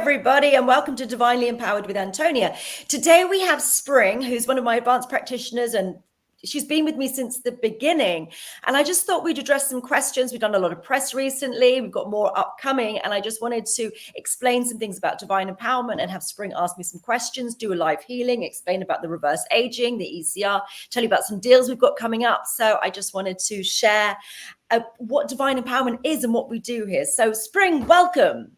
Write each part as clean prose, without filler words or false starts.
everybody, and welcome to Divinely Empowered with Antonia. Today we have Spring, who's one of my advanced practitioners, and she's been with me since the beginning. And I just thought we'd address some questions. We've done a lot of press recently. We've got more upcoming. And I just wanted to explain some things about divine empowerment and have Spring ask me some questions, do a live healing, explain about the reverse aging, the ECR, tell you about some deals we've got coming up. So I just wanted to share what divine empowerment is and what we do here. So Spring, welcome.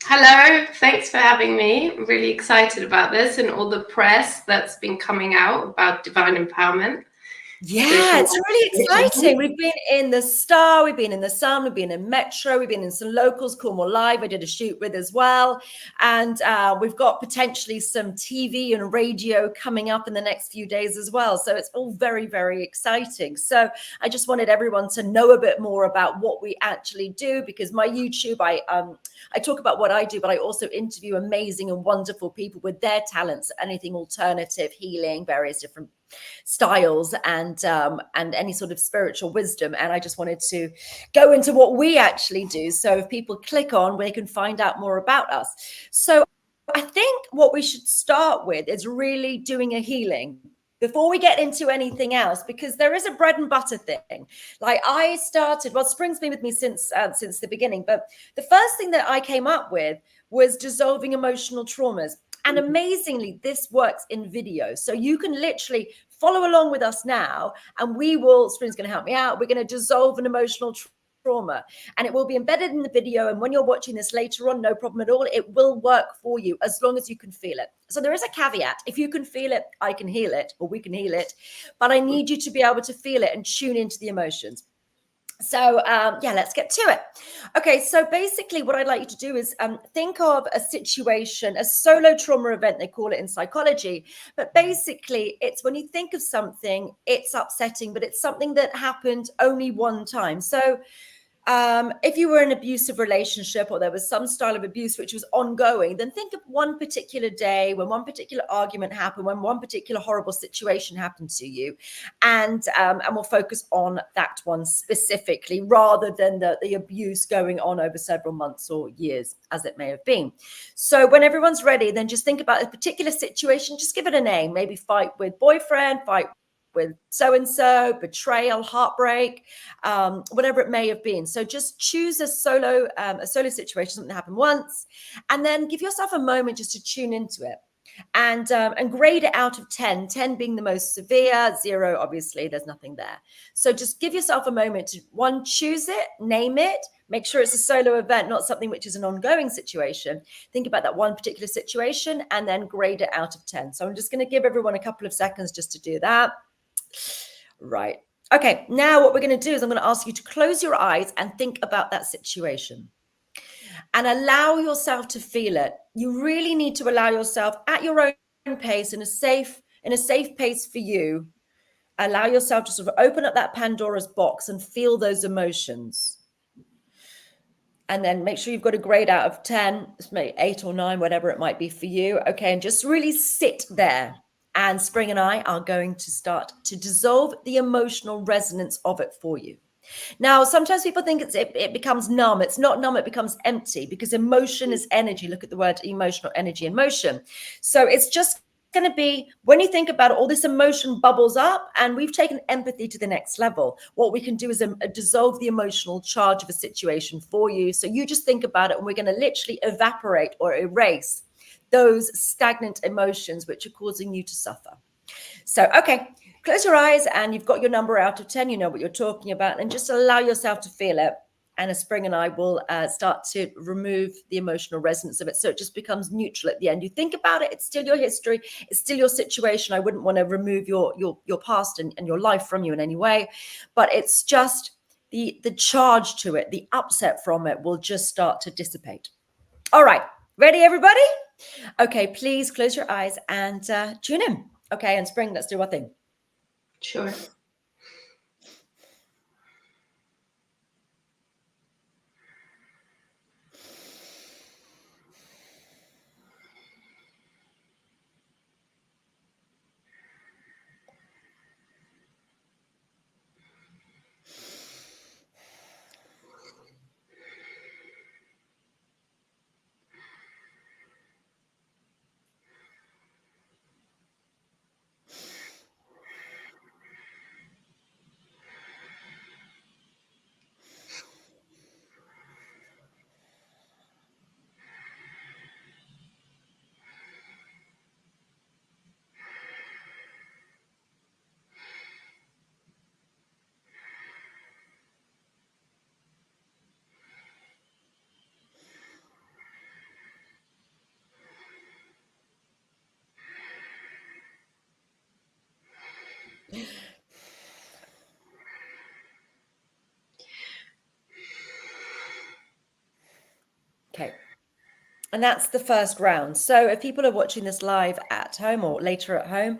Hello, thanks for having me. I'm really excited about this and all the press that's been coming out about divine empowerment. Yeah, it's really exciting. We've been in the Star, we've been in the Sun, we've been in Metro, we've been in some locals, Cornwall Live, I did a shoot with as well. And we've got potentially some TV and radio coming up in the next few days as well. So it's all very, very exciting. So I just wanted everyone to know a bit more about what we actually do, because my YouTube, I talk about what I do, but I also interview amazing and wonderful people with their talents, anything alternative, healing, various different styles and any sort of spiritual wisdom. And I just wanted to go into what we actually do. So if people click on, they can find out more about us. So I think what we should start with is really doing a healing before we get into anything else, because there is a bread and butter thing. Like I started, well, Spring's been with me since the beginning, but the first thing that I came up with was dissolving emotional traumas. And amazingly, this works in video. So you can literally follow along with us now, and Spring's going to help me out. We're going to dissolve an emotional trauma, and it will be embedded in the video. And when you're watching this later on, no problem at all. It will work for you as long as you can feel it. So there is a caveat. If you can feel it, I can heal it, or we can heal it. But I need you to be able to feel it and tune into the emotions. So yeah, let's get to it. Okay, so basically what I'd like you to do is think of a situation, a solo trauma event, they call it in psychology. But basically it's when you think of something, it's upsetting, but it's something that happened only one time. So if you were in an abusive relationship, or there was some style of abuse which was ongoing, then think of one particular day when one particular argument happened, when one particular horrible situation happened to you, and we'll focus on that one specifically, rather than the abuse going on over several months or years, as it may have been. So when everyone's ready, then just think about a particular situation, just give it a name, maybe fight with boyfriend, fight with so-and-so, betrayal, heartbreak, whatever it may have been. So just choose a solo situation, something that happened once, and then give yourself a moment just to tune into it and grade it out of 10, 10 being the most severe, 0, obviously there's nothing there. So just give yourself a moment to, one, choose it, name it, make sure it's a solo event, not something which is an ongoing situation. Think about that one particular situation and then grade it out of 10. So I'm just going to give everyone a couple of seconds just to do that. Right. Okay. Now what we're going to do is I'm going to ask you to close your eyes and think about that situation and allow yourself to feel it. You really need to allow yourself at your own pace, in a safe pace for you. Allow yourself to sort of open up that Pandora's box and feel those emotions. And then make sure you've got a grade out of 10, maybe 8 or 9, whatever it might be for you. Okay. And just really sit there. And Spring and I are going to start to dissolve the emotional resonance of it for you. Now, sometimes people think it becomes numb. It's not numb, it becomes empty, because emotion is energy. Look at the word emotional, energy and motion. So it's just going to be, when you think about it, all this emotion bubbles up, and we've taken empathy to the next level. What we can do is dissolve the emotional charge of a situation for you. So you just think about it, and we're going to literally evaporate or erase those stagnant emotions which are causing you to suffer. So, okay, close your eyes, and you've got your number out of 10. You know what you're talking about, and just allow yourself to feel it. And as Spring and I will start to remove the emotional resonance of it, so it just becomes neutral at the end. You think about it, it's still your history, it's still your situation. I wouldn't want to remove your past and your life from you in any way, but it's just the charge to it, the upset from it will just start to dissipate. All right, ready, everybody? Okay, please close your eyes and tune in. Okay, and Spring, let's do our thing. Sure. Okay. And that's the first round. So if people are watching this live at home or later at home,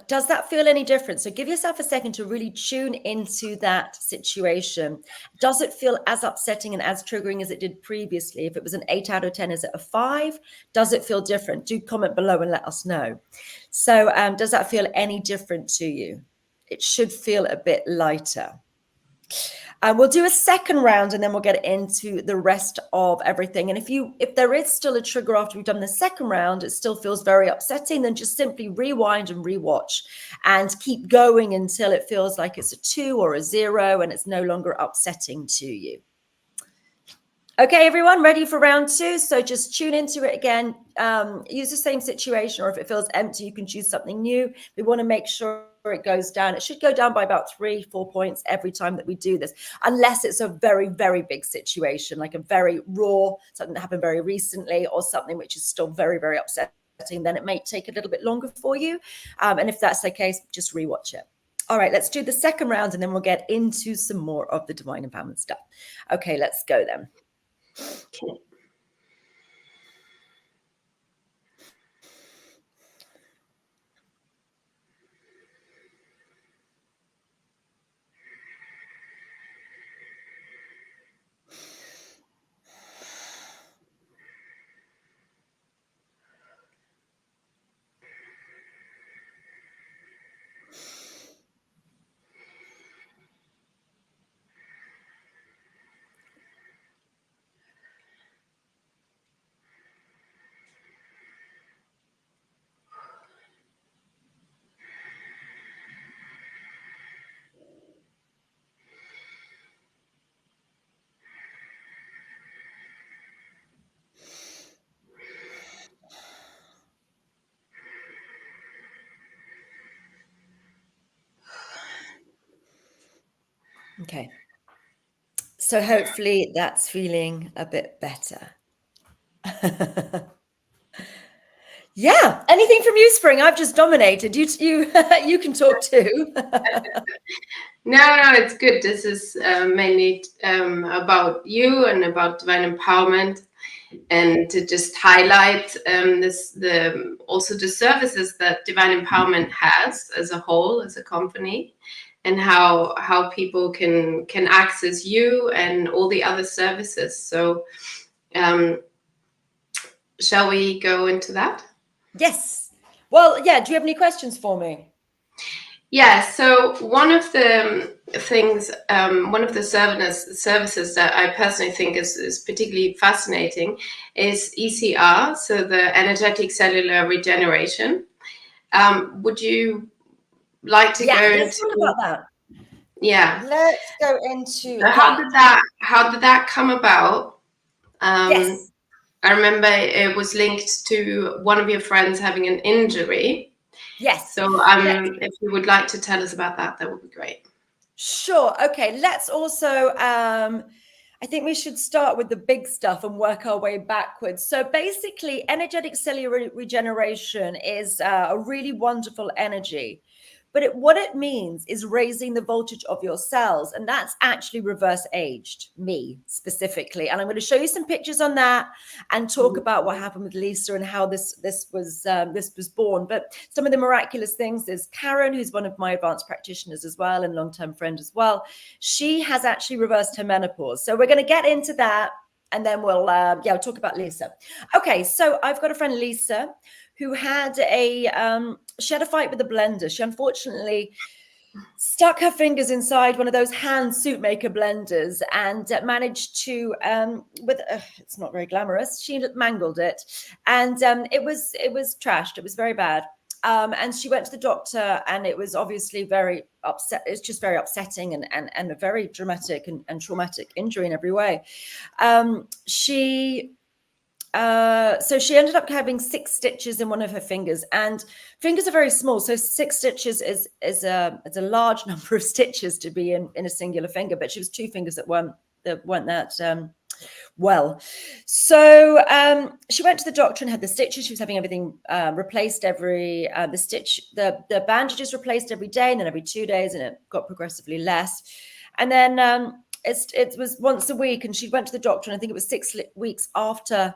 does that feel any different? So give yourself a second to really tune into that situation. Does it feel as upsetting and as triggering as it did previously? If it was an 8 out of 10, is it a 5? Does it feel different? Do comment below and let us know. So does that feel any different to you? It should feel a bit lighter. We'll do a second round and then we'll get into the rest of everything. And if there is still a trigger after we've done the second round, it still feels very upsetting, then just simply rewind and rewatch and keep going until it feels like it's a 2 or a 0 and it's no longer upsetting to you. Okay, everyone, ready for round 2? So just tune into it again. Use the same situation, or if it feels empty, you can choose something new. We want to make sure it goes down. It should go down by about 3-4 points every time that we do this, unless it's a very, very big situation, like a very raw, something that happened very recently, or something which is still very, very upsetting. Then it may take a little bit longer for you. And if that's the case, just rewatch it. All right, let's do the second round and then we'll get into some more of the divine empowerment stuff. Okay, let's go then. Okay. Okay. So hopefully that's feeling a bit better. Yeah. Anything from you, Spring? I've just dominated. You you can talk too. No, it's good. This is mainly about you and about divine empowerment, and to just highlight also the services that divine empowerment has as a whole, as a company, and how people can access you and all the other services. So shall we go into that? Yes. Well, yeah. Do you have any questions for me? Yeah, so one of the things, one of the services that I personally think is particularly fascinating is ECR, so the Energetic Cellular Regeneration. Would you like to go let's into? talk about that. Yeah. Let's go into So how did that come about? Yes. I remember it was linked to one of your friends having an injury. Yes. So if you would like to tell us about that, that would be great. Sure. Okay. Let's also, I think we should start with the big stuff and work our way backwards. So basically, energetic cellular regeneration is a really wonderful energy. But what it means is raising the voltage of your cells. And that's actually reverse aged, me specifically. And I'm going to show you some pictures on that and talk about what happened with Lisa and how this was born. But some of the miraculous things is Karen, who's one of my advanced practitioners as well and long-term friend as well. She has actually reversed her menopause. So we're going to get into that. And then we'll talk about Lisa. Okay, so I've got a friend, Lisa, who had she had a fight with a blender. She unfortunately stuck her fingers inside one of those hand soup maker blenders and managed to, it's not very glamorous. She mangled it, and it was trashed. It was very bad. And she went to the doctor, and it was obviously very upset. It's just very upsetting and a very dramatic and traumatic injury in every way. So she ended up having 6 stitches in one of her fingers, and fingers are very small. So 6 stitches is a large number of stitches to be in a singular finger, but she was 2 fingers that weren't that well. So she went to the doctor and had the stitches. She was having everything replaced the bandages replaced every day, and then every 2 days, and it got progressively less. And then it was once a week, and she went to the doctor, and I think it was 6 weeks after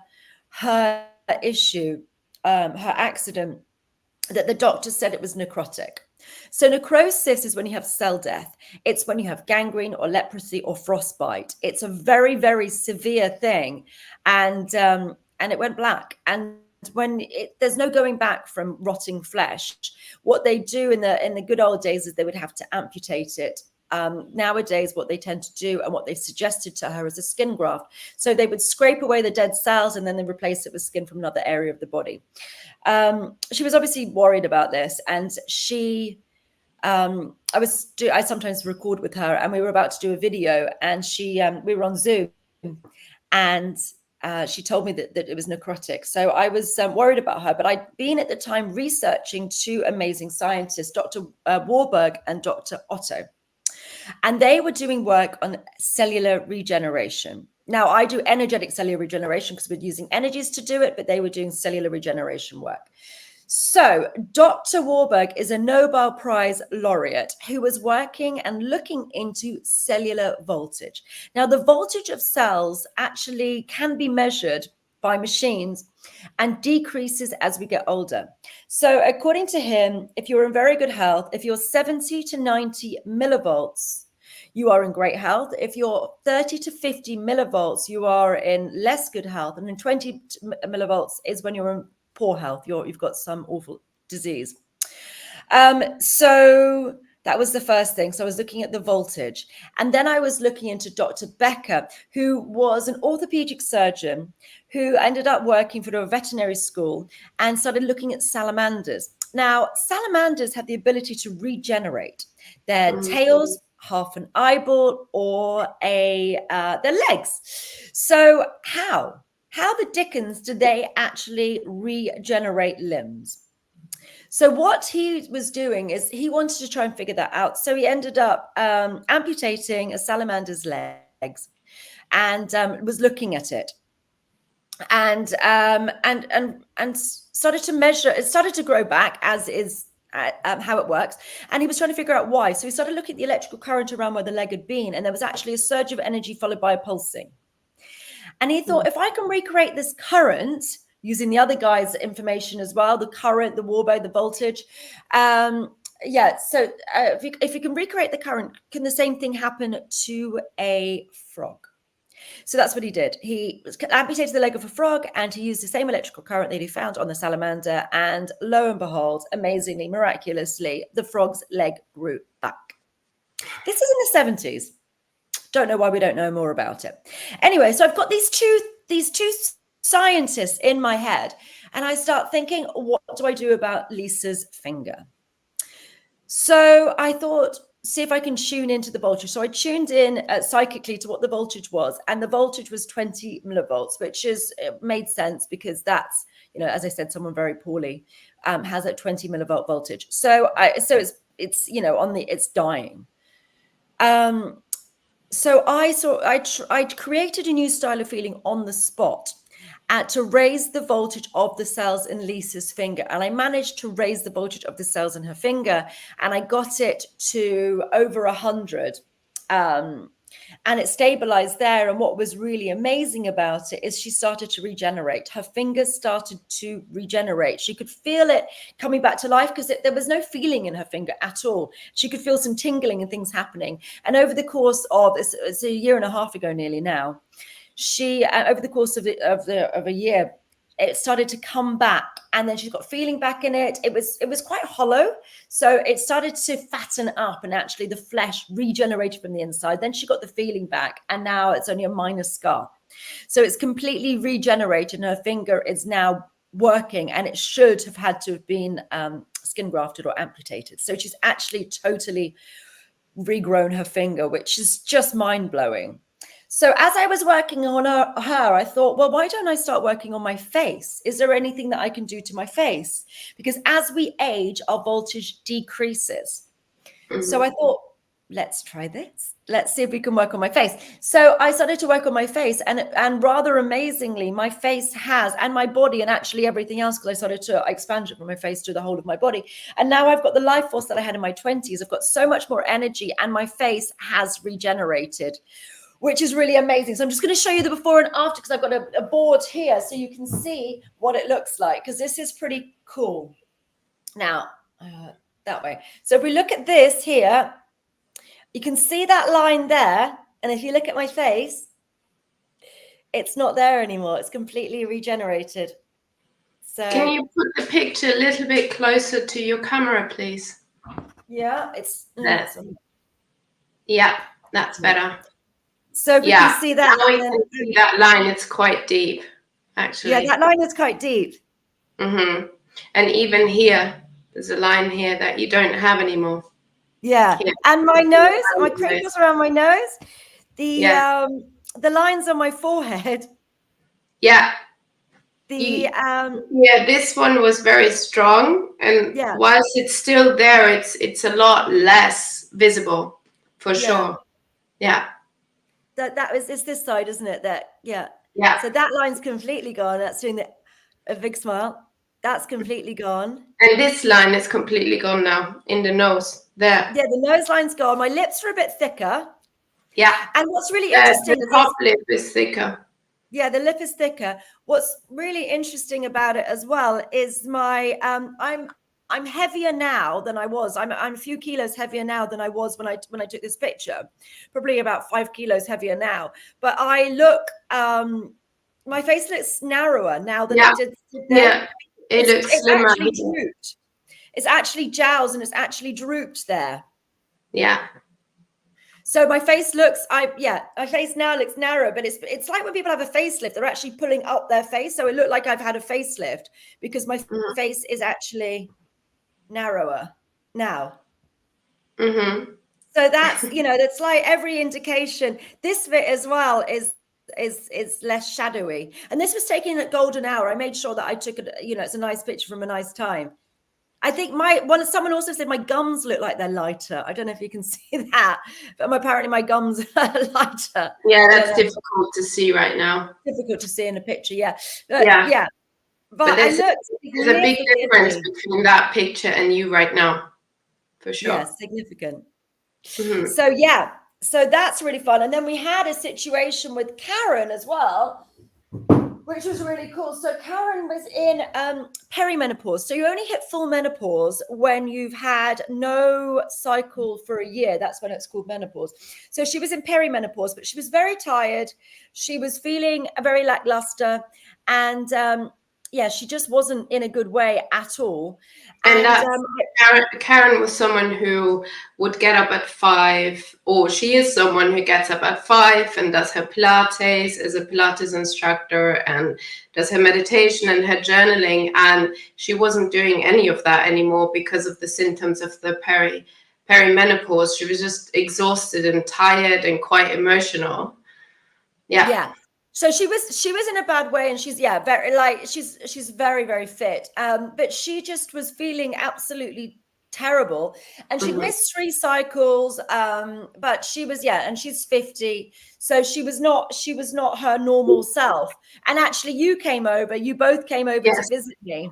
her issue, her accident, that the doctor said it was necrotic. So necrosis is when you have cell death. It's when you have gangrene or leprosy or frostbite. It's a very, very severe thing, and it went black. And when there's no going back from rotting flesh, what they do in the good old days is they would have to amputate it. Nowadays, what they tend to do and what they suggested to her is a skin graft. So they would scrape away the dead cells and then they replace it with skin from another area of the body. She was obviously worried about this, and I sometimes record with her, and we were about to do a video, and we were on Zoom, and she told me that it was necrotic. So I was worried about her, but I'd been at the time researching two amazing scientists, Dr. Warburg and Dr. Otto, and they were doing work on cellular regeneration. Now, I do energetic cellular regeneration because we're using energies to do it, but they were doing cellular regeneration work. So Dr. Warburg is a Nobel Prize laureate who was working and looking into cellular voltage. Now, the voltage of cells actually can be measured by machines and decreases as we get older. So according to him, if you're in very good health, if you're 70 to 90 millivolts, you are in great health. If you're 30 to 50 millivolts, you are in less good health. And then 20 millivolts is when you're in poor health. You've got some awful disease. So that was the first thing. So I was looking at the voltage. And then I was looking into Dr. Becker, who was an orthopedic surgeon who ended up working for a veterinary school and started looking at salamanders. Now, salamanders have the ability to regenerate their tails, half an eyeball, or their legs. So how the dickens did they actually regenerate limbs? So what he was doing is he wanted to try and figure that out. So he ended up amputating a salamander's legs and was looking at it, and started to measure. It started to grow back, as is how it works, and he was trying to figure out why. So he started looking at the electrical current around where the leg had been, and there was actually a surge of energy followed by a pulsing. And he thought, if I can recreate this current using the other guy's information as well, the current, the Warburg, the voltage, if you can recreate the current, can the same thing happen to a frog? So that's what he did. He amputated the leg of a frog, and he used the same electrical current that he found on the salamander. And lo and behold, amazingly, miraculously, the frog's leg grew back. This is in the 70s. Don't know why we don't know more about it. Anyway, so I've got these two scientists in my head, and I start thinking, what do I do about Lisa's finger? So I thought, see if I can tune into the voltage. So I tuned in psychically to what the voltage was, and the voltage was 20 millivolts, which made sense because that's, as I said, someone very poorly has a 20 millivolt voltage. So it's it's dying. So I created a new style of feeling on the spot to raise the voltage of the cells in Lisa's finger. And I managed to raise the voltage of the cells in her finger, and I got it to over 100. And it stabilized there. And what was really amazing about it is she started to regenerate. Her fingers started to regenerate. She could feel it coming back to life because there was no feeling in her finger at all. She could feel some tingling and things happening. And over the course of, it's a year and a half ago nearly now, she, over the course of a year, it started to come back, and then she's got feeling back in it. It was quite hollow, so it started to fatten up, and actually the flesh regenerated from the inside. Then she got the feeling back, and now it's only a minor scar. So it's completely regenerated, and her finger is now working, and it should have had to have been skin grafted or amputated. So she's actually totally regrown her finger, which is just mind-blowing. So as I was working on her, I thought, well, why don't I start working on my face? Is there anything that I can do to my face? Because as we age, our voltage decreases. Mm-hmm. So I thought, let's try this. Let's see if we can work on my face. So I started to work on my face, and rather amazingly, my face has, and my body, and actually everything else, because I started to expand it from my face to the whole of my body. And now I've got the life force that I had in my 20s. I've got so much more energy, and my face has regenerated. which is really amazing. So I'm just going to show you the before and after, because I've got a board here so you can see what it looks like, because this is pretty cool. Now, that way. So if we look at this here, you can see that line there. And if you look at my face, it's not there anymore. It's completely regenerated. So can you put the picture a little bit closer to your camera, please? Yeah, it's there. Yeah, that's better. So we can see that. Now we can see that line. It's quite deep, actually. Yeah, that line is quite deep. Mm-hmm. And even here, there's a line here that you don't have anymore. Yeah, here. And my nose, my crinkles around my nose, the lines on my forehead. Yeah. The this one was very strong, and whilst it's still there, it's a lot less visible, for sure. Yeah. It's this side, isn't it? Yeah. So that line's completely gone. That's doing a big smile. That's completely gone. And this line is completely gone now in the nose. There. Yeah, the nose line's gone. My lips are a bit thicker. Yeah. And what's really interesting the top lip is thicker. Yeah, the lip is thicker. What's really interesting about it as well is my I'm heavier now than I was. I'm a few kilos heavier now than I was when I took this picture. Probably about 5 kilos heavier now. But I look my face looks narrower now than it did then. Yeah, it looks slimmer. Actually drooped. It's actually jowls and it's actually drooped there. Yeah. So my face looks, my face now looks narrow, but it's like when people have a facelift, they're actually pulling up their face. So it looked like I've had a facelift because my face is actually narrower now. Mm-hmm. So that's, that's like every indication. This bit as well is less shadowy. And this was taken at golden hour. I made sure that I took it, it's a nice picture from a nice time. I think someone also said my gums look like they're lighter. I don't know if you can see that, but apparently my gums are lighter. Yeah, that's difficult to see right now. Difficult to see in a picture, yeah. But there's a big difference between that picture and you right now, for sure. Yeah, significant. Mm-hmm. So that's really fun. And then we had a situation with Karen as well, which was really cool. So Karen was in perimenopause. So you only hit full menopause when you've had no cycle for a year. That's when it's called menopause. So she was in perimenopause, but she was very tired. She was feeling very lackluster. And she just wasn't in a good way at all. And Karen was someone who would get up at 5, or she is someone who gets up at 5 and does her Pilates as a Pilates instructor and does her meditation and her journaling. And she wasn't doing any of that anymore because of the symptoms of the perimenopause. She was just exhausted and tired and quite emotional. Yeah. So she was in a bad way, and she's very, very fit. But she just was feeling absolutely terrible, and she'd missed 3 cycles. But she was and she's 50, so she was not her normal self. And actually, you both came over to visit me.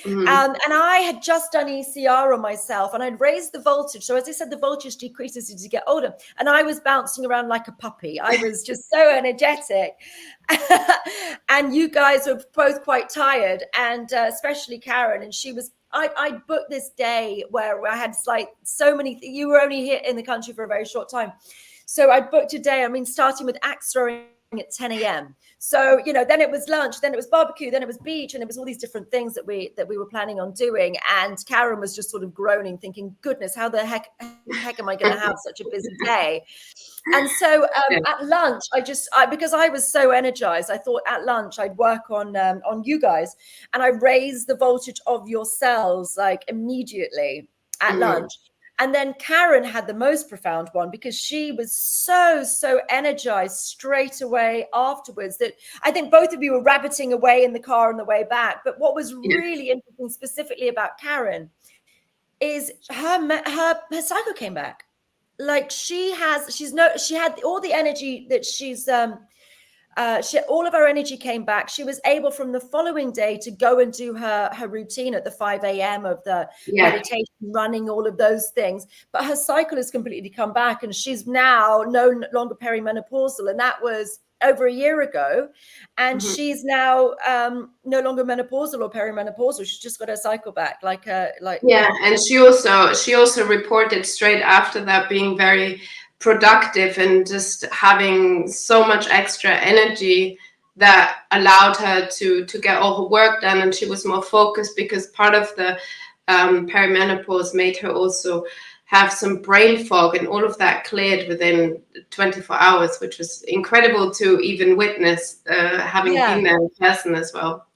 Mm-hmm. And I had just done ECR on myself, and I'd raised the voltage. So as I said, the voltage decreases as you get older. And I was bouncing around like a puppy. I was just so energetic. And you guys were both quite tired, and especially Karen. And I booked this day where I had so many, you were only here in the country for a very short time. So I booked a day, starting with axe throwing at 10 a.m. So, then it was lunch, then it was barbecue, then it was beach, and it was all these different things that we were planning on doing. And Karen was just sort of groaning, thinking, goodness, how the heck am I going to have such a busy day? And so at lunch, because I was so energized, I thought at lunch I'd work on you guys, and I raised the voltage of your cells immediately at lunch. And then Karen had the most profound one, because she was so energized straight away afterwards that I think both of you were rabbiting away in the car on the way back. But what was really interesting specifically about Karen is her cycle came back. She had all the energy that she's all of her energy came back. She was able from the following day to go and do her routine at the 5 a.m. of the meditation, running, all of those things. But her cycle has completely come back, and she's now no longer perimenopausal. And that was over a year ago. And she's now no longer menopausal or perimenopausal. She's just got her cycle back. And she also reported straight after that being very productive and just having so much extra energy that allowed her to get all her work done, and she was more focused because part of the perimenopause made her also have some brain fog, and all of that cleared within 24 hours, which was incredible to even witness, having been there in person as well.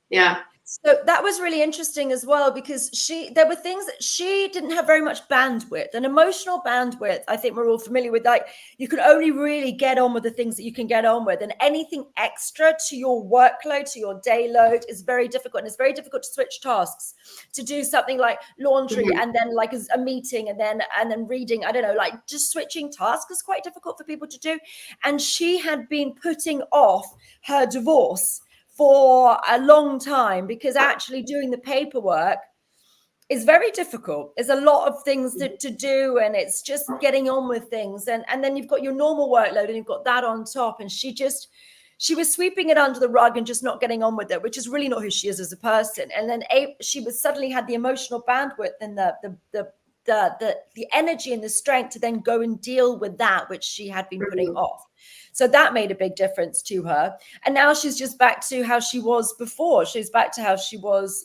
So that was really interesting as well, because there were things that she didn't have very much bandwidth, and emotional bandwidth. I think we're all familiar with, like, you can only really get on with the things that you can get on with, and anything extra to your workload, to your day load, is very difficult. And it's very difficult to switch tasks, to do something like laundry and then like a meeting and then reading. I don't know, like just switching tasks is quite difficult for people to do. And she had been putting off her divorce for a long time, because actually doing the paperwork is very difficult. There's a lot of things to do, and it's just getting on with things. And then you've got your normal workload and you've got that on top. And she was sweeping it under the rug and just not getting on with it, which is really not who she is as a person. And then she was suddenly had the emotional bandwidth and the energy and the strength to then go and deal with that which she had been putting off. So that made a big difference to her. And now she's just back to how she was before. She's back to how she was,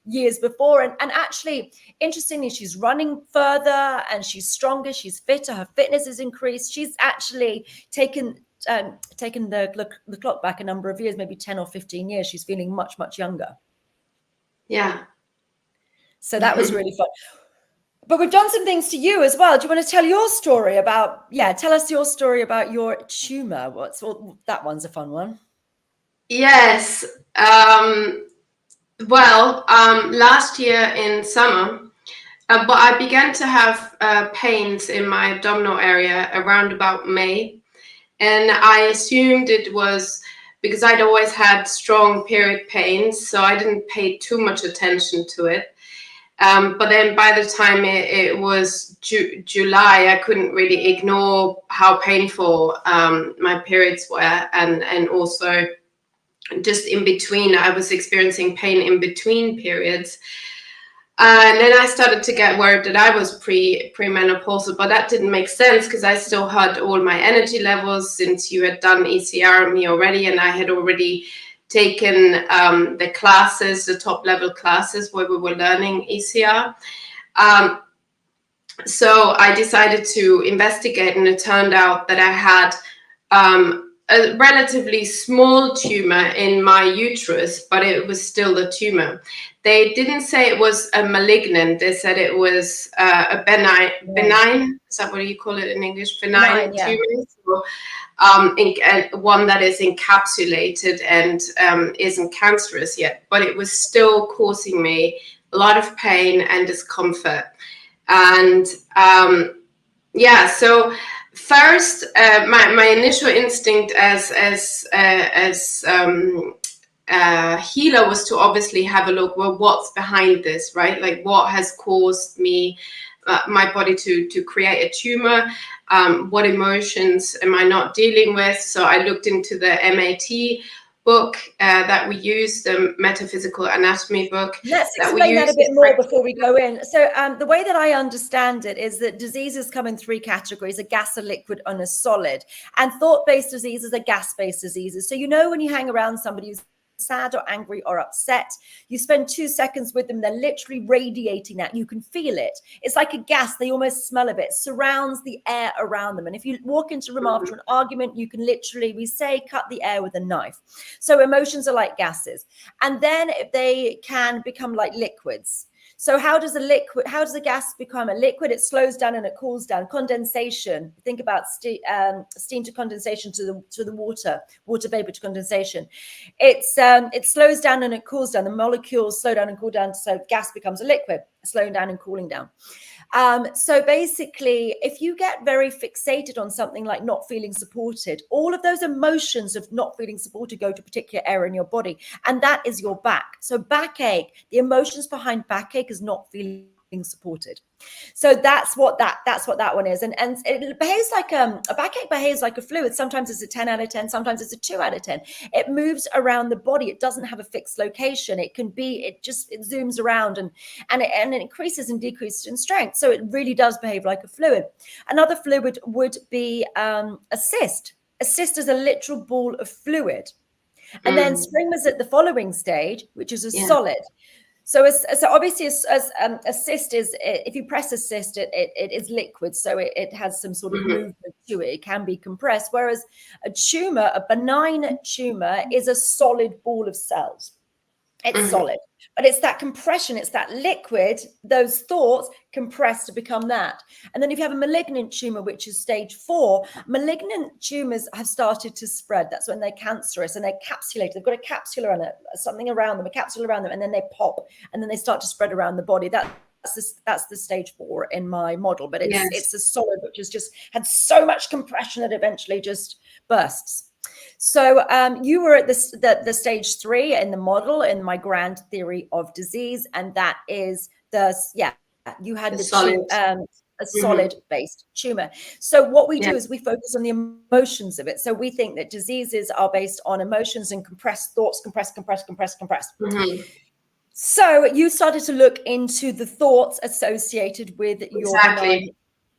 years before. And actually, interestingly, she's running further and she's stronger. She's fitter. Her fitness has increased. She's actually taken the clock back a number of years, maybe 10 or 15 years. She's feeling much, much younger. Yeah. So that was really fun. But we've done some things to you as well. Do you want to tell your story about, tell us your story about your tumor. That one's a fun one. Yes. Last year in summer, but I began to have pains in my abdominal area around about May. And I assumed it was because I'd always had strong period pains, so I didn't pay too much attention to it. But then by the time it was July, I couldn't really ignore how painful my periods were. And also just in between, I was experiencing pain in between periods. And then I started to get worried that I was premenopausal, but that didn't make sense because I still had all my energy levels since you had done ECR on me already, and I had already taken the classes, the top level classes where we were learning ECR. So I decided to investigate, and it turned out that I had a relatively small tumor in my uterus, but it was still a tumor. They didn't say it was a malignant. They said it was a benign. Is that what you call it in English? Benign tumor. So, one that is encapsulated and isn't cancerous yet, but it was still causing me a lot of pain and discomfort. And so first, my initial instinct as healer was to obviously have a look, well, what's behind this, right? Like, what has caused me, my body to create a tumor? What emotions am I not dealing with? So I looked into the MAT book that we use, the Metaphysical Anatomy book. Let's explain that a bit more before we go in. So the way that I understand it is that diseases come in three categories: a gas, a liquid, and a solid. And thought-based diseases are gas-based diseases. So when you hang around somebody who's sad or angry or upset, you spend 2 seconds with them, they're literally radiating that. You can feel it. It's like a gas. They almost smell of it. Surrounds the air around them. And if you walk into a room after an argument, you can literally, we say, cut the air with a knife. So emotions are like gases. And then they can become like liquids. So how does a gas become a liquid? It slows down and it cools down. Condensation. Think about steam to condensation to the water vapor to condensation. It slows down and it cools down. The molecules slow down and cool down. So gas becomes a liquid, slowing down and cooling down. So basically, if you get very fixated on something like not feeling supported, all of those emotions of not feeling supported go to a particular area in your body, and that is your back. So backache, the emotions behind backache is not feeling supported. So that's what that one is. And it behaves like a backache behaves like a fluid. Sometimes it's a 10 out of 10, sometimes it's a 2 out of 10. It moves around the body. It doesn't have a fixed location. It can be, it zooms around and it increases and decreases in strength. So it really does behave like a fluid. Another fluid would be a cyst. A cyst is a literal ball of fluid. And then spring was at the following stage, which is a solid. So obviously a cyst is, if you press a cyst, it is liquid. So it has some sort of movement to it. It can be compressed. Whereas a tumor, a benign tumor, is a solid ball of cells. It's solid, but it's that compression, it's that liquid, those thoughts compress to become that. And then if you have a malignant tumor, which is stage 4, malignant tumors have started to spread. That's when they're cancerous and they're capsulated. They've got a capsule on it, something around them, a capsule around them, and then they pop and then they start to spread around the body. That's the stage 4 in my model, but it's a solid which has just had so much compression that eventually just bursts. So you were at the stage 3 in the model in my grand theory of disease, and that is you had a solid based tumor. So what we do is we focus on the emotions of it. So we think that diseases are based on emotions and compressed thoughts, compress. So you started to look into the thoughts associated with your benign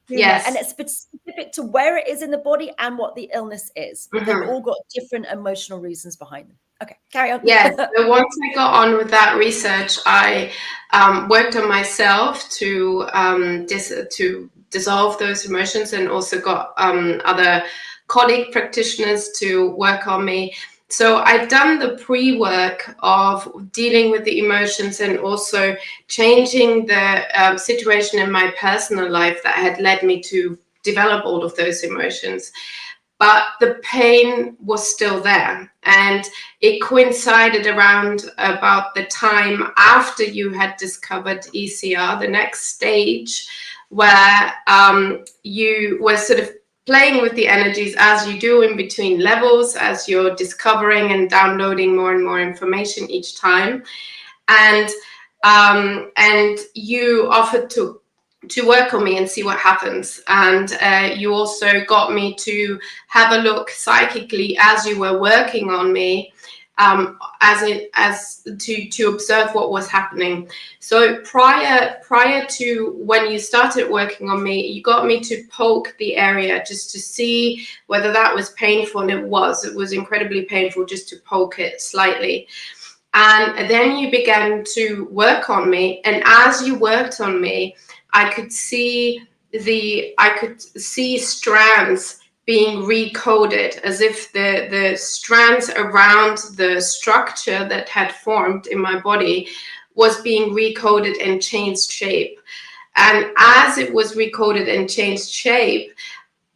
tumor, and it's specific to where it is in the body and what the illness is. They've all got different emotional reasons behind them. Okay, carry on. Yes, so once I got on with that research, I worked on myself to dissolve those emotions, and also got other colleague practitioners to work on me. So I've done the pre-work of dealing with the emotions and also changing the situation in my personal life that had led me to develop all of those emotions. But the pain was still there, and it coincided around about the time after you had discovered ECR, the next stage, where you were sort of playing with the energies as you do in between levels, as you're discovering and downloading more and more information each time. And you offered to work on me and see what happens. And you also got me to have a look psychically as you were working on me, to observe what was happening. So prior to when you started working on me, you got me to poke the area just to see whether that was painful, and it was incredibly painful just to poke it slightly. And then you began to work on me, and as you worked on me, I could see strands being recoded, as if the strands around the structure that had formed in my body was being recoded and changed shape. And as it was recoded and changed shape,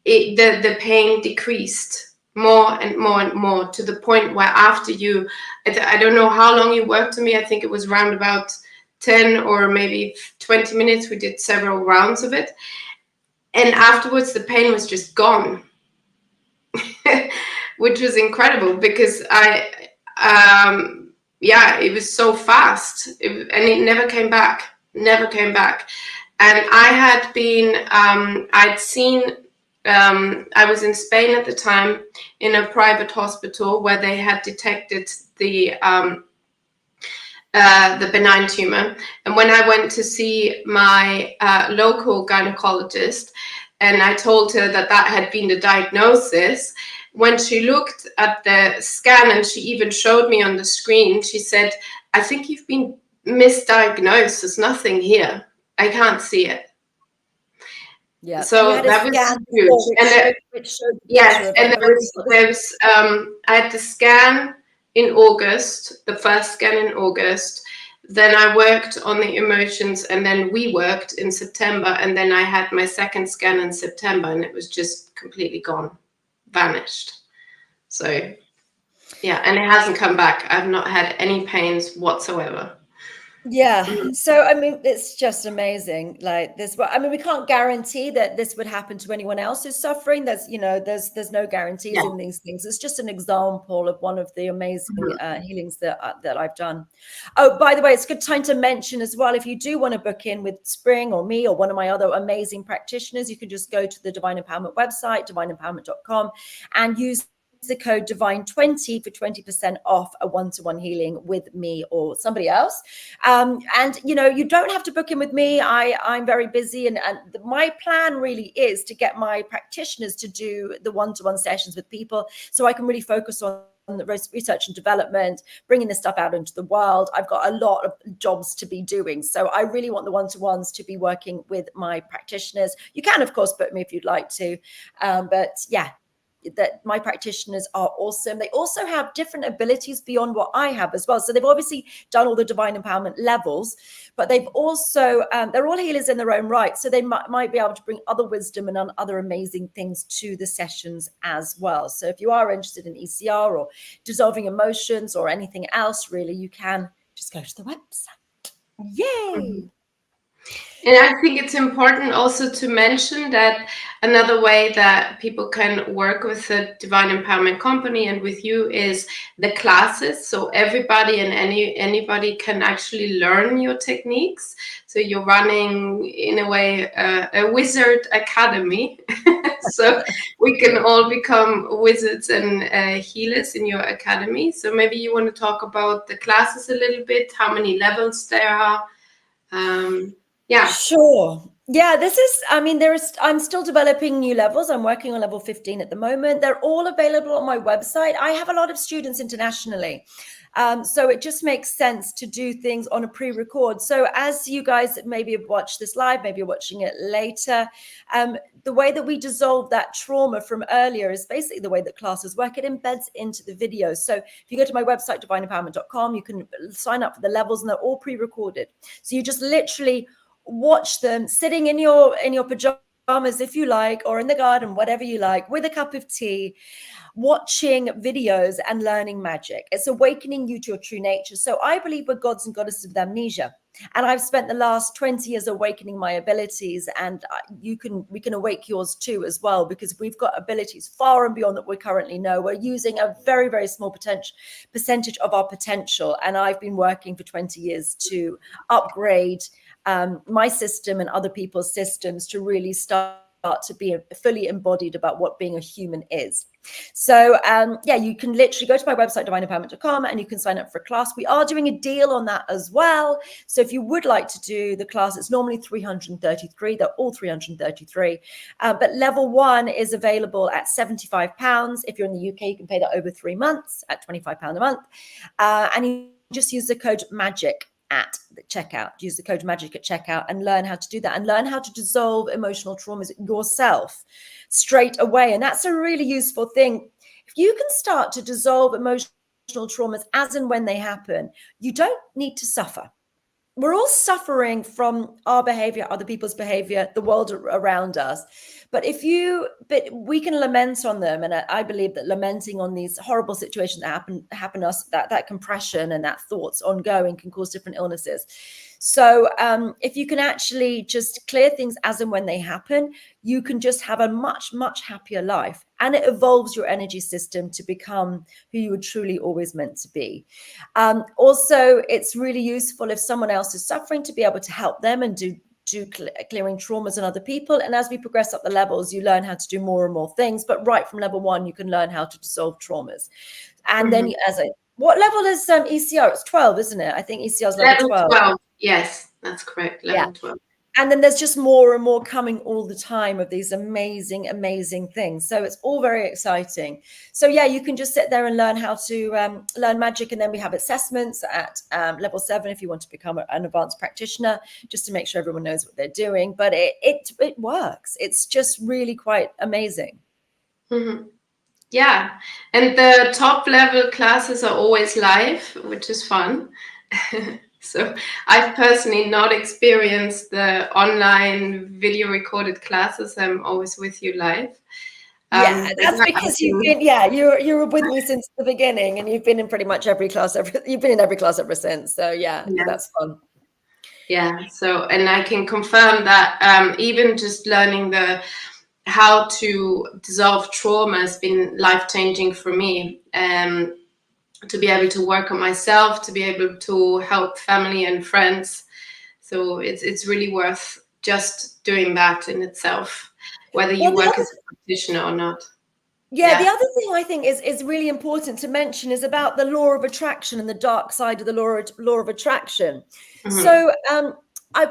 the pain decreased more and more and more, to the point where after I don't know how long you worked on me. I think it was around about 10 or maybe 20 minutes. We did several rounds of it. And afterwards, the pain was just gone, which was incredible, because it was so fast, and it never came back. And I had been, I was in Spain at the time in a private hospital where they had detected the benign tumor. And when I went to see my local gynecologist, and I told her that had been the diagnosis, when she looked at the scan and she even showed me on the screen, she said, "I think you've been misdiagnosed. There's nothing here. I can't see it." Yeah. So that was huge. And there was I had the scan in August, the first scan in August. Then I worked on the emotions, and then we worked in September, and then I had my second scan in September, and it was just completely gone, vanished. So yeah, and it hasn't come back. I've not had any pains whatsoever. Yeah. So, I mean, it's just amazing. Like this, I mean, we can't guarantee that this would happen to anyone else who's suffering. There's no guarantees in these things. It's just an example of one of the amazing healings that I've done. Oh, by the way, it's a good time to mention as well, if you do want to book in with Spring or me or one of my other amazing practitioners, you can just go to the Divine Empowerment website, divineempowerment.com, and use the code DIVINE20 for 20% off a one-to-one healing with me or somebody else. And you don't have to book in with me. I'm very busy, and my plan really is to get my practitioners to do the one-to-one sessions with people, so I can really focus on the research and development, bringing this stuff out into the world. I've got a lot of jobs to be doing, so I really want the one-to-ones to be working with my practitioners. You can, of course, book me if you'd like to, but yeah, that my practitioners are awesome. They also have different abilities beyond what I have as well. So they've obviously done all the divine empowerment levels, but they've also, they're all healers in their own right. So they might be able to bring other wisdom and other amazing things to the sessions as well. So if you are interested in ECR or dissolving emotions or anything else, really, you can just go to the website. Yay! And I think it's important also to mention that another way that people can work with the Divine Empowerment Company and with you is the classes. So everybody and anybody can actually learn your techniques. So you're running, in a way, a wizard academy. So we can all become wizards and healers in your academy. So maybe you want to talk about the classes a little bit, how many levels there are. Yeah. Sure. Yeah, I'm still developing new levels. I'm working on level 15 at the moment. They're all available on my website. I have a lot of students internationally. So it just makes sense to do things on a pre-record. So as you guys maybe have watched this live, maybe you're watching it later, the way that we dissolve that trauma from earlier is basically the way that classes work. It embeds into the video. So if you go to my website, divineempowerment.com, you can sign up for the levels, and they're all pre-recorded. So you just literally watch them sitting in your pajamas, if you like, or in the garden, whatever you like, with a cup of tea, watching videos and learning magic. It's awakening you to your true nature. So I believe we're gods and goddesses with amnesia. And I've spent the last 20 years awakening my abilities, and we can awake yours too as well, because we've got abilities far and beyond that we currently know. We're using a very, very small percentage of our potential. And I've been working for 20 years to upgrade my system and other people's systems to really start to be fully embodied about what being a human is. So yeah, you can literally go to my website, divineempowerment.com, and you can sign up for a class. We are doing a deal on that as well. So if you would like to do the class, it's normally 333. They're all 333. But level 1 is available at £75. If you're in the UK, you can pay that over 3 months at £25 a month. And you just use the code MAGIC at the checkout. Use the code MAGIC at checkout and learn how to do that, and learn how to dissolve emotional traumas yourself straight away. And that's a really useful thing. If you can start to dissolve emotional traumas as and when they happen, you don't need to suffer. We're all suffering from our behavior, other people's behavior, the world around us. But we can lament on them. And I believe that lamenting on these horrible situations that happen to us, that compression and that thoughts ongoing can cause different illnesses. So if you can actually just clear things as and when they happen, you can just have a much, much happier life. And it evolves your energy system to become who you were truly always meant to be. Also, it's really useful if someone else is suffering to be able to help them and do clearing traumas in other people. And as we progress up the levels, you learn how to do more and more things. But right from level 1, you can learn how to dissolve traumas. And then what level is ECR? It's 12, isn't it? I think ECR is level 12. Yes, that's correct. Level 12. And then there's just more and more coming all the time of these amazing, amazing things. So it's all very exciting. So yeah, you can just sit there and learn how to learn magic. And then we have assessments at level 7 if you want to become an advanced practitioner, just to make sure everyone knows what they're doing. But it works. It's just really quite amazing. Mm-hmm. Yeah. And the top level classes are always live, which is fun. So I've personally not experienced the online video recorded classes. I'm always with you live. Yeah, that's because you were with me since the beginning, and you've been in pretty much every class. You've been in every class ever since. So yeah, that's fun. Yeah. So, and I can confirm that even just learning how to dissolve trauma has been life-changing for me. To be able to work on myself, to be able to help family and friends. So it's really worth just doing that in itself, whether you work as a practitioner or not. Yeah, the other thing I think is really important to mention is about the law of attraction and the dark side of the law of attraction. So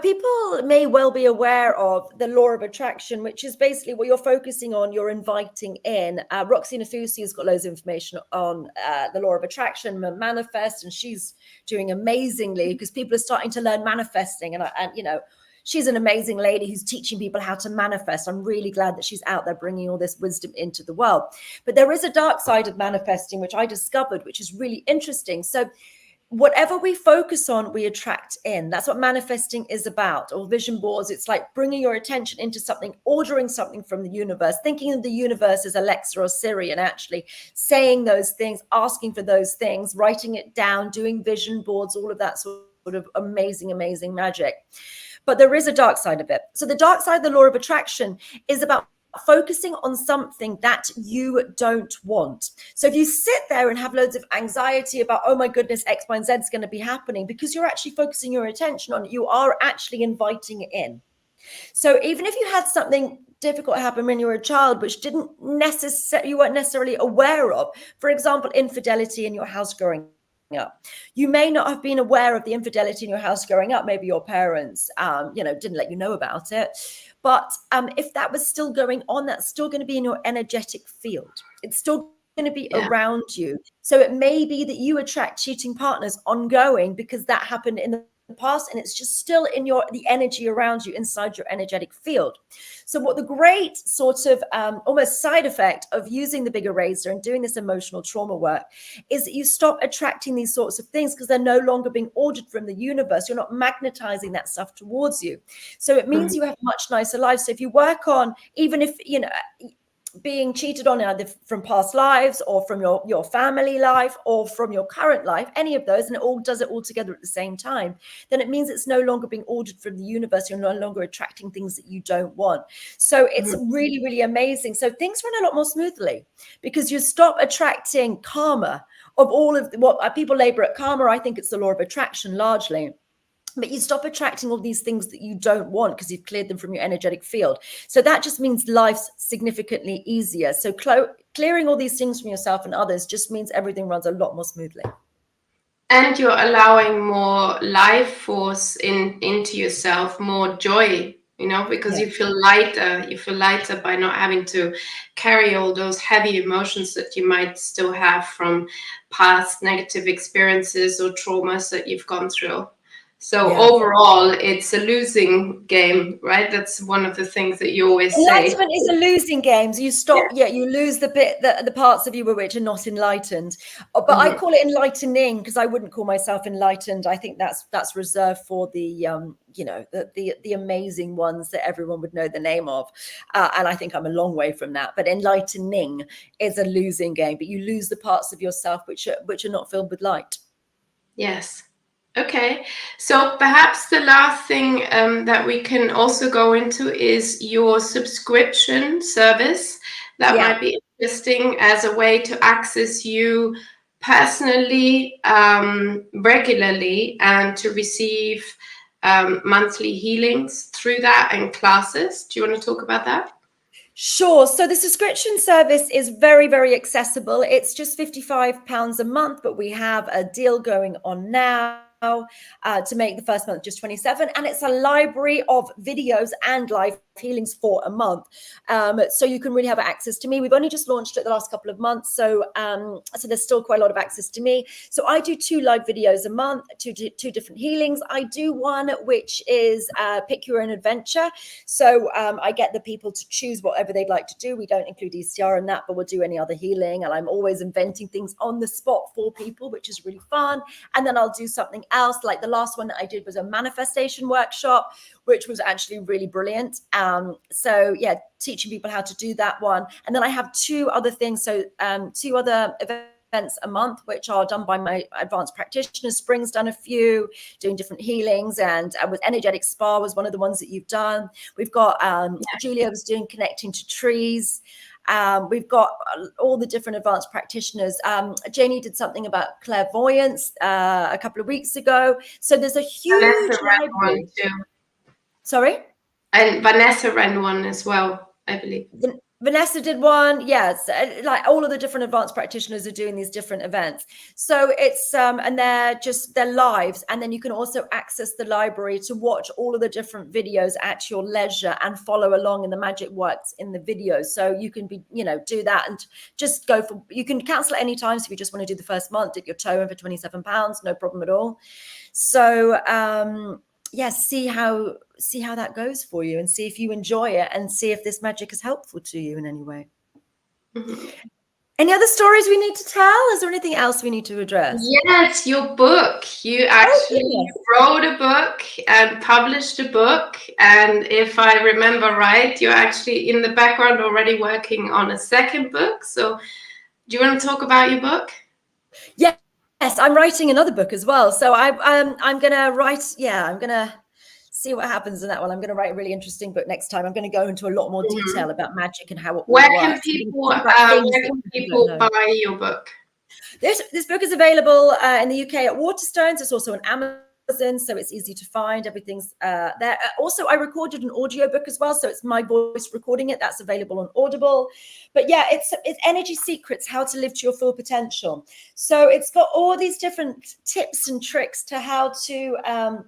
people may well be aware of the law of attraction, which is basically what you're focusing on, you're inviting in. Roxy Nafusi has got loads of information on the law of attraction, manifest, and she's doing amazingly because people are starting to learn manifesting. And you know, she's an amazing lady who's teaching people how to manifest. I'm really glad that she's out there bringing all this wisdom into the world. But there is a dark side of manifesting, which I discovered, which is really interesting. So whatever we focus on, we attract in. That's what manifesting is about, or vision boards. It's like bringing your attention into something, ordering something from the universe, thinking of the universe as Alexa or Siri, and actually saying those things, asking for those things, writing it down, doing vision boards, all of that sort of amazing, amazing magic. But there is a dark side of it. So the dark side of the law of attraction is about focusing on something that you don't want. So if you sit there and have loads of anxiety about, oh my goodness, X, Y, and Z is going to be happening, because you're actually focusing your attention on it, you are actually inviting it in. So even if you had something difficult happen when you were a child, which you weren't necessarily aware of, for example, infidelity in your house growing up, you may not have been aware of the infidelity in your house growing up. Maybe your parents didn't let you know about it, but if that was still going on, that's still going to be in your energetic field. It's still going to be around you. So it may be that you attract cheating partners ongoing because that happened in the past, and it's just still in the energy around you, inside your energetic field. So what the great sort of almost side effect of using the big eraser and doing this emotional trauma work is that you stop attracting these sorts of things because they're no longer being ordered from the universe. You're not magnetizing that stuff towards you. So it means you have a much nicer life. So if you work on, even if being cheated on either from past lives or from your family life or from your current life, any of those, and it all does it all together at the same time, then it means it's no longer being ordered from the universe. You're no longer attracting things that you don't want. So it's really, really amazing. So things run a lot more smoothly because you stop attracting karma of all of what people labor at karma. I think it's the law of attraction largely. But you stop attracting all these things that you don't want because you've cleared them from your energetic field. So that just means life's significantly easier. So clearing all these things from yourself and others just means everything runs a lot more smoothly. And you're allowing more life force into yourself, more joy, because you feel lighter by not having to carry all those heavy emotions that you might still have from past negative experiences or traumas that you've gone through. So overall, it's a losing game, right? That's one of the things that you always say. Enlightenment is a losing game. So you stop, you lose the parts of you which are not enlightened. But I call it enlightening because I wouldn't call myself enlightened. I think that's reserved for the the amazing ones that everyone would know the name of. And I think I'm a long way from that. But enlightening is a losing game. But you lose the parts of yourself which are not filled with light. Yes. Okay, so perhaps the last thing that we can also go into is your subscription service. That might be interesting as a way to access you personally, regularly, and to receive monthly healings through that and classes. Do you want to talk about that? Sure. So the subscription service is very, very accessible. It's just £55 a month, but we have a deal going on now to make the first month just 27, and it's a library of videos and live healings for a month, so you can really have access to me. We've only just launched it the last couple of months, so there's still quite a lot of access to me. So I do 2 live videos a month, two different healings. I do one which is pick your own adventure, so I get the people to choose whatever they'd like to do. We don't include ECR in that, but we'll do any other healing, and I'm always inventing things on the spot for people, which is really fun. And then I'll do something else, like the last one that I did was a manifestation workshop, which was actually really brilliant. So teaching people how to do that one. And then I have 2 other things. So 2 other events events a month, which are done by my advanced practitioners. Spring's done a few, doing different healings, and with Energetic Spa was one of the ones that you've done. We've got Julia was doing connecting to trees. We've got all the different advanced practitioners. Janie did something about clairvoyance a couple of weeks ago. So there's a huge library. Too. Sorry? And Vanessa ran one as well, I believe. Vanessa did one. Yes, like all of the different advanced practitioners are doing these different events. So it's and they're lives, and then you can also access the library to watch all of the different videos at your leisure and follow along in the magic works in the videos. So you can do that and just go for. You can cancel at any time. So if you just want to do the first month, dip your toe in for £27, no problem at all. So see how that goes for you, and see if you enjoy it, and see if this magic is helpful to you in any way. Mm-hmm. Any other stories we need to tell? Is there anything else we need to address? Yes, your book. You actually wrote a book and published a book, and if I remember right, you're actually in the background already working on a second book. So do you want to talk about your book? Yes, I'm writing another book as well. So I'm gonna write. Yeah, I'm gonna see what happens in that one. I'm going to write a really interesting book next time. I'm going to go into a lot more detail about magic and how it works. Where can people buy your book? This book is available in the UK at Waterstones. It's also on Amazon, so it's easy to find. Everything's there. Also, I recorded an audio book as well, so it's my voice recording it. That's available on Audible. But yeah, it's Energy Secrets, How to Live to Your Full Potential. So it's got all these different tips and tricks to how to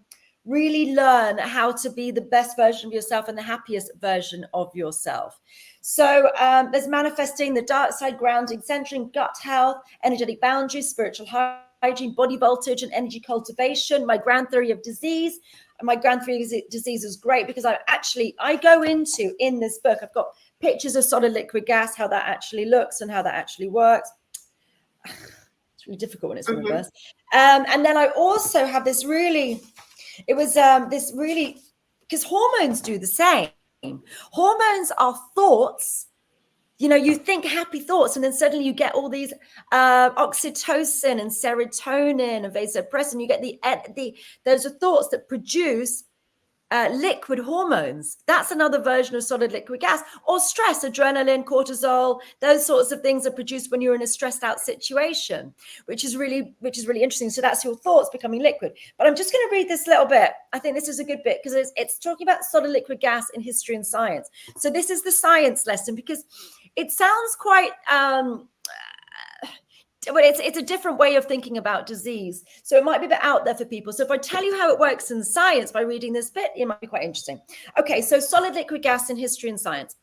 really learn how to be the best version of yourself and the happiest version of yourself. So there's manifesting, the dark side, grounding, centering, gut health, energetic boundaries, spiritual hygiene, body voltage, and energy cultivation. My grand theory of disease. And my grand theory of disease is great because I go into, in this book, I've got pictures of solid liquid gas, how that actually looks and how that actually works. It's really difficult when it's reversed. And then I also have this really... It was because hormones do the same. Hormones are thoughts. You think happy thoughts, and then suddenly you get all these oxytocin and serotonin and vasopressin. You get those are thoughts that produce liquid hormones. That's another version of solid liquid gas. Or stress, adrenaline, cortisol, those sorts of things are produced when you're in a stressed out situation, which is really interesting. So that's your thoughts becoming liquid. But I'm just going to read this little bit. I think this is a good bit because it's talking about solid liquid gas in history and science. So this is the science lesson because it sounds quite but it's a different way of thinking about disease. So it might be a bit out there for people. So if I tell you how it works in science by reading this bit, it might be quite interesting. Okay, so solid liquid gas in history and science.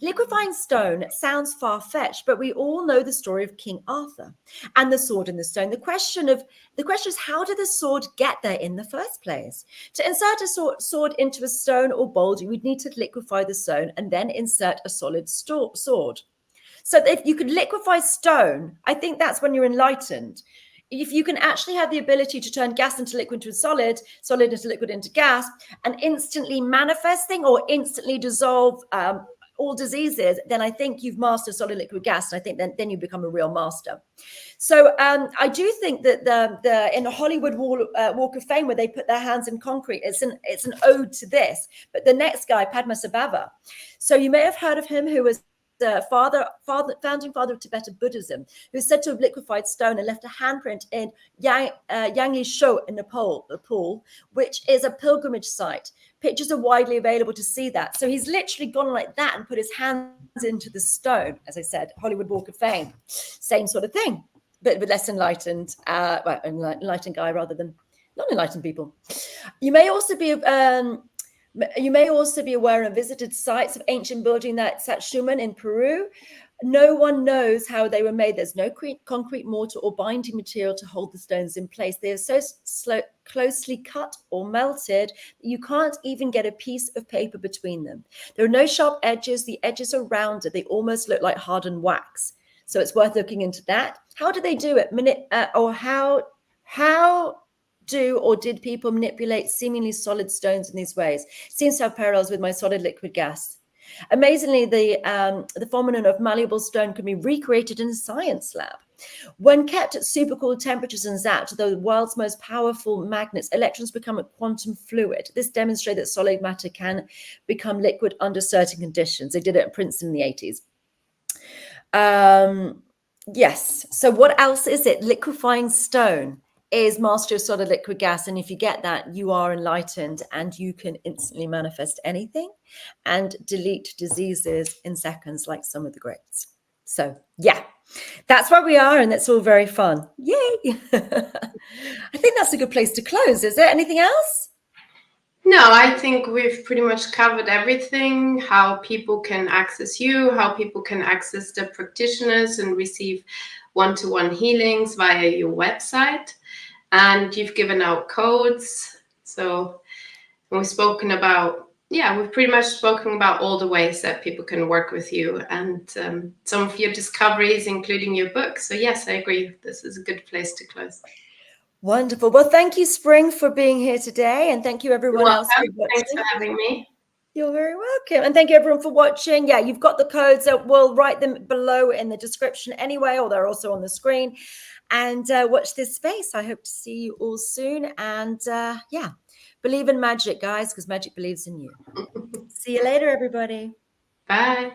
Liquefying stone sounds far-fetched, but we all know the story of King Arthur and the sword and the stone. The question is, how did the sword get there in the first place? To insert a sword into a stone or bowl, you would need to liquefy the stone and then insert a solid sword. So if you could liquefy stone, I think that's when you're enlightened. If you can actually have the ability to turn gas into liquid into solid into liquid into gas, and instantly manifesting or instantly dissolve all diseases, then I think you've mastered solid liquid gas. And I think then you become a real master. So I do think that in the Hollywood Walk of Fame, where they put their hands in concrete, it's an ode to this. But the next guy, Padmasambhava. So you may have heard of him, who was the founding father of Tibetan Buddhism, who is said to have liquefied stone and left a handprint in Yangli Sho in Nepal, which is a pilgrimage site. Pictures are widely available to see that. So he's literally gone like that and put his hands into the stone. As I said, Hollywood Walk of Fame, same sort of thing, but less enlightened, enlightened guy rather than non-enlightened people. You may also be aware of visited sites of ancient building that's at Shuman in Peru. No one knows how they were made. There's no concrete mortar or binding material to hold the stones in place. They are so closely cut or melted that you can't even get a piece of paper between them. There are no sharp edges. The edges are rounded. They almost look like hardened wax. So it's worth looking into that. How do they do it? Did people manipulate seemingly solid stones in these ways? Seems to have parallels with my solid liquid gas. Amazingly, the phenomenon of malleable stone can be recreated in a science lab. When kept at supercooled temperatures and zapped to the world's most powerful magnets, electrons become a quantum fluid. This demonstrates that solid matter can become liquid under certain conditions. They did it at Princeton in the 80s. Yes. So what else is it? Liquefying stone is mastery of solid liquid gas. And if you get that, you are enlightened and you can instantly manifest anything and delete diseases in seconds like some of the greats. So yeah, that's where we are. And that's all very fun. Yay. I think that's a good place to close. Is there anything else? No, I think we've pretty much covered everything, how people can access you, how people can access the practitioners and receive one-to-one healings via your website. And you've given out codes. So we've spoken about, we've pretty much spoken about all the ways that people can work with you and some of your discoveries, including your book. So yes, I agree. This is a good place to close. Wonderful. Well, thank you, Spring, for being here today. And thank you, everyone else, for watching. Thanks for having me. You're very welcome. And thank you, everyone, for watching. Yeah, you've got the codes. So we'll write them below in the description anyway, or they're also on the screen. And watch this space. I hope to see you all soon. And yeah, believe in magic, guys, because magic believes in you. See you later, everybody. Bye.